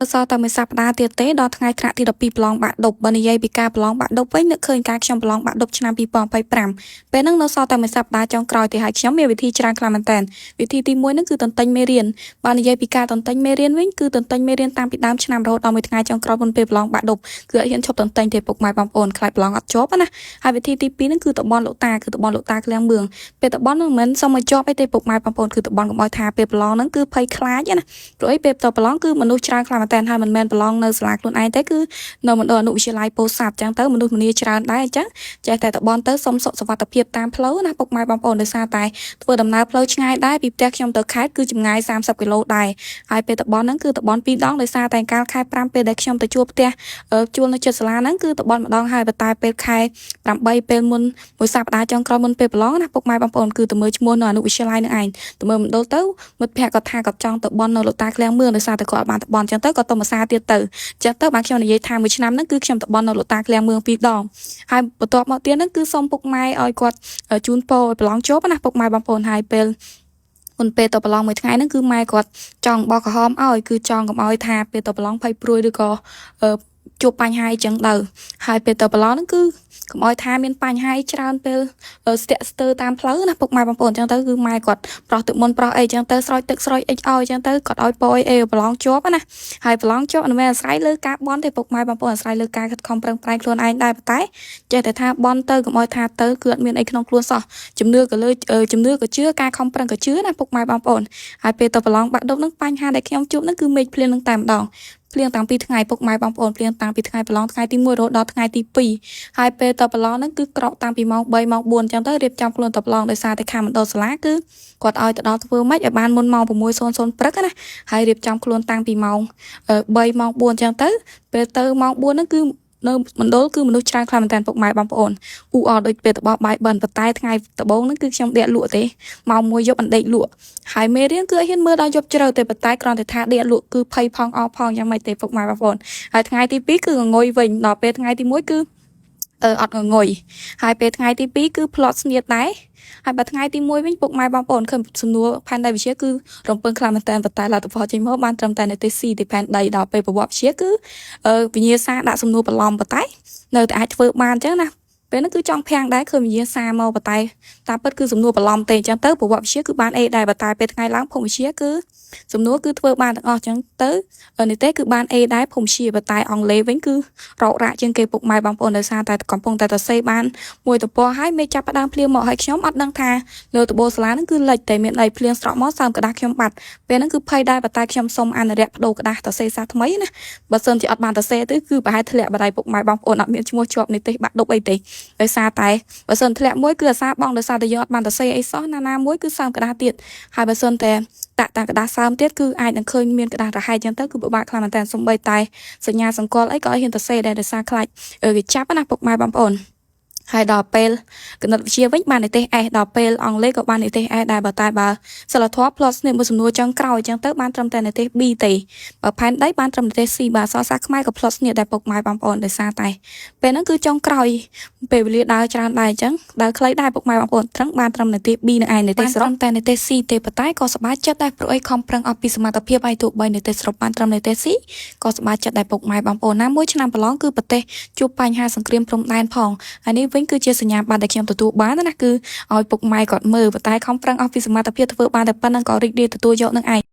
សតតែមួយសប្តាហ៍ទៀតទេដល់ថ្ងៃថ្នាក់ទី12ប្រឡងបាក់ឌុបបើនិយាយពីការប្រឡងបាក់ឌុបវិញនឹកឃើញការខ្ញុំប្រឡងបាក់ឌុបឆ្នាំ2025ពេលហ្នឹងនៅសតតែមួយសប្តាហ៍ចុងក្រោយទេហើយខ្ញុំមានវិធីច្រើនខ្លាំងមែនតើវិធីទី1ហ្នឹងគឺតន្ទិញមេរៀនបើនិយាយពីការតន្ទិញមេរៀនវិញគឺតន្ទិញមេរៀនតាំងពីដើមឆ្នាំរហូតដល់មួយថ្ងៃចុងក្រោយមុនពេលប្រឡងបាក់ឌុបគឺអត់ហ៊ានឈប់តន្ទិញទេពុកម៉ែបងប្អូនខ្លាចប្រឡងអត់ជាប់ណាហើយវិធីទី2ហ្នឹងគឺតបនលោកតាគឺតបនលោកតាឃ្លាំងមឿងពេលតបនហ្នឹងមិនសុំឲ្យជាប់អីទេពុកម៉ែបងប្អូនគឺតបនកុំឲ្យថាពេលប្រឡងហ្នឹងគឺភ័យខ្លាចណាព្រោះអីពេលតប្រឡងគឺមនុស្សច្រើនខ្លាំងមែនតើហើយមិនមែនប្រឡងនៅសាលាខ្លួនឯងទេគឺនៅមណ្ឌលអនុវិទ្យាល័យពោធិ៍សាត់អញ្ចឹងទៅមនុស្សម្នាច្រើនដែរអញ្ចឹងចេះតែតបនទៅសុំសុខសុវត្ថិភាពតាមផ្លូវណាពុកម៉ែបងប្អូនដោយសារតែធ្វើដំណើរផ្លូវឆ្ងាយដែរពីផ្ទះខ្ញុំទៅខេត្តគឺចម្ងាយ30គីឡូដែរហើយពេលតបនហ្នឹងគឺតបន2ដងដោយសារតែកាលខែ5ពេលដែលខ្ញុំទៅជួបផ្ទះជួលនៅជិតសាលាហ្នឹងគឺតបនម្ដងហើយប៉ុន្តែពេលខែ8ពេលមុនមួយសប្តាហ៍ចុងក្រោយមុនពេលប្រឡងណាពុកម៉ែបងប្អូនគឺទៅមើលឈ្មោះនៅអនុវិទ្យាល័យនឹងឯងទៅមើលមណ្ឌលទៅមិត្តភក្តិគាត់ថាគាត់ចង់ទៅបននៅលោកតាឃ្លាំងមឿងដោយសារតែគាត់អត់បានទៅបនអញ្ចឹងទៅគាត់ទៅមួយសារទៀតទៅអញ្ចឹងទៅបានខ្ញុំនិយាយថាមួយឆ្នាំហ្នឹងគឺខ្ញុំទៅបននៅលោកតាឃ្លាំងមឿង2ដងហើយបន្ទាប់មកទៀតហ្នឹងគឺសូមពុកម៉ែឲ្យគាត់ជូនពរឲ្យប្រឡងជាប់ណាពុកម៉ែបងប្អូនហើយពេលមុនពេលទៅប្រឡងមួយថ្ងៃហ្នឹងគឺម៉ែគាត់ចង់បោះក្រហមឲ្យគឺចង់កុំឲ្យថាពេលទៅប្រឡងភ័យព្រួយឬក៏ជួបបញ្ហាអីចឹងទៅហើយពេលទៅប្រឡងហ្នឹងគឺកុំឲ្យថាមានបញ្ហាច្រើនពេលស្ទាក់ស្ទើរតាមផ្លូវណាពុកម៉ែបងប្អូនអញ្ចឹងទៅគឺម៉ែគាត់ប្រោះទឹកមុនប្រោះអីចឹងទៅស្រោចទឹកស្រោចអីឲ្យអញ្ចឹងទៅគាត់ឲ្យពរអីប្រឡងជាប់ណាហើយប្រឡងជាប់មិនមែនអាស្រ័យលើការបន់ទេពុកម៉ែបងប្អូនអាស្រ័យលើការខិតខំប្រឹងប្រែងខ្លួនឯងដែរប៉ុន្តែចេះតែថាបន់ទៅកុំឲ្យថាទៅគឺអត់មានអីក្នុងខ្លួនសោះជំនឿក៏លើជំនឿក៏ជឿការខំប្រឹងក៏ជឿណាពុកម៉ែបងប្អូនហើយពេលទៅប្រឡងបាក់ឌុបនឹងបញ្ហាដែលខ្ញុំជួបនឹងគឺមេឃភ្លៀងនឹងតែម្ដងភ្លៀងតាំងពីថ្ងៃពុកម៉ែបងប្អូនភ្លៀងតាំងពីថ្ងៃប្រឡងថ្ងៃទី1រហូតដល់ថ្ងៃទី2ហើយពេលតប្រឡងហ្នឹងគឺក្រោកតាំងពីម៉ោង3ម៉ោង4អញ្ចឹងទៅរៀបចំខ្លួនតប្រឡងដោយសារតែខាងមណ្ឌលសាលាគឺគាត់ឲ្យទៅដល់ធ្វើម៉េចឲ្យបានមុនម៉ោង6:00ព្រឹកណាហើយរៀបចំខ្លួនតាំងពីម៉ោង3ម៉ោង4អញ្ចឹងទៅពេលទៅម៉ោង4ហ្នឹងគឺនៅមណ្ឌលគឺមនុស្សច្រើនខ្លាំងមែនតើពុកម៉ែបងប្អូនអ៊ូអរដូចពេលតបបាយបិណ្ឌប៉ុន្តែថ្ងៃដំបូងហ្នឹងគឺខ្ញុំដេកលក់ទេម៉ោង1យប់អណ្ដេកលក់ហើយមេរៀនគឺហ៊ានមើលដល់យប់ជ្រៅទេប៉ុន្តែគ្រាន់តែថាដេកលក់គឺភ័យផងអស់ផងយ៉ាងម៉េចទេពុកម៉ែបងប្អូនហើយថ្ងៃទី2គឺងុយវិញដល់ពេលថ្ងៃទី1គឺអត់ងុយហើយពេលថ្ងៃទី2គឺផ្លត់ស្នៀតដែរហើយបើថ្ងៃទី1វិញពុកម៉ែបងប្អូនឃើញសំណួរផែនដីវិទ្យាគឺរំពឹងខ្លាំងមែនតើប៉ុន្តែលទ្ធផលចេញមកបានត្រឹមតែនៅទី C ទីផែនដីដល់ពេលប្រវត្តិវិទ្យាគឺវិញ្ញាសាដាក់សំណួរបន្លំប៉ុន្តែនៅតែអាចធ្វើបានអញ្ចឹងណាពេលហ្នឹងគឺចង់ភាំងដែរឃើញវិញ្ញាសាមកប៉ុន្តែតាមពិតគឺសំណួរបន្លំទេអញ្ចឹងទៅប្រវត្តិវិទ្យាគឺបាន A ដែរប៉ុន្តែពេលថ្ងៃឡើងភូមិវិទ្យាគឺសំណួរគឺធ្វើបានទាំងអស់អញ្ចឹងទៅនិទេសគឺបាន A ដែរភូមិវិទ្យាប៉ុន្តែអង់គ្លេសវិញគឺរករ៉ាក់ជាងគេពុកម៉ែបងប្អូនដោយសារតែកំពុងតែសរសេរបានមួយតពណ៌ហើយមេចាប់ផ្ដើមភ្លៀងមកឲ្យខ្ញុំអត់ដឹងថាលើតបូសាលាហ្នឹងគឺលិចតែមានអីភ្លៀងស្រក់មកសើមក្តារខ្ញុំបាត់ពេលហ្នឹងគឺភ័យដែរប៉ុន្តែខ្ញុំសុំអនុរិយបដូរក្តារសរសេរសាស្ត្រថ្មីណាបើសិនជាអត់បានសរសេរទៅគឺប្រហែលធ្លាក់បដៃពុកម៉ែបងប្អូនអត់មានឈ្មោះជាប់និទេសបាក់ឌុបអីទេដោយសារតែបើសិនធ្លាក់មួយគឺអាសាបងដោយសារតែយើងអត់បានសរសេរអីសោះណាមួយគឺសើមក្តារទៀតហើយបើសិនតែតាក្តារសើមទៀតគឺអាចនឹងឃើញមានក្តាររហែកចឹងទៅគឺពិបាកខ្លាំងមែនតើសំបីតែសញ្ញាសង្កលអីក៏ឲ្យហ៊ានសរសេរដែរដោយសារខ្លាចគេចាប់ណាពុកម៉ែបងប្អូនហើយដល់ពេលគណិតវិទ្យាវិញបាននិទេស S ដល់ពេលអង់គ្លេសក៏បាននិទេស S ដែរបើតែបើសិលធម៌ plus នេះមួយសំណួរចុងក្រោយអញ្ចឹងទៅបានត្រឹមតែនិទេស B ទេបើផែនដីបានត្រឹមនិទេស C បាទអក្សរសាស្ត្រខ្មែរក៏ plus នេះដែរពុកម៉ែបងប្អូនដោយសារតែពេលហ្នឹងគឺចុងក្រោយពេលវេលាដើរច្រើនដែរអញ្ចឹងដើរខ្លីដែរពុកម៉ែបងប្អូនត្រឹងបានត្រឹមនិទេស B នឹងឯងនិទេសសរុបតែនិទេស C ទេប៉ុន្តែក៏សប្បាយចិត្តដែរព្រោះអីខំប្រឹងអស់ពីសមត្ថភាពហើយទោះបីនិទេសសរុបបានត្រឹមនិទេស C ក៏សប្បាយចិត្តដែរពុកម៉ែបងប្អូនណាមួយឆ្នាំប្រឡងគឺប្រទេសជួបបញ្ហាសង្គ្រាមព្រំដែនផងហើយនេះវិញគឺជាសញ្ញាបត្រដែលខ្ញុំទទួលបានណាគឺឲ្យពុកម៉ែគាត់មើលប៉ុន្តែខំប្រឹងអស់ពីសមត្ថភាពធ្វើបានតែប៉ុណ្្នឹងក៏រីករាយទទួលយកនឹងឯង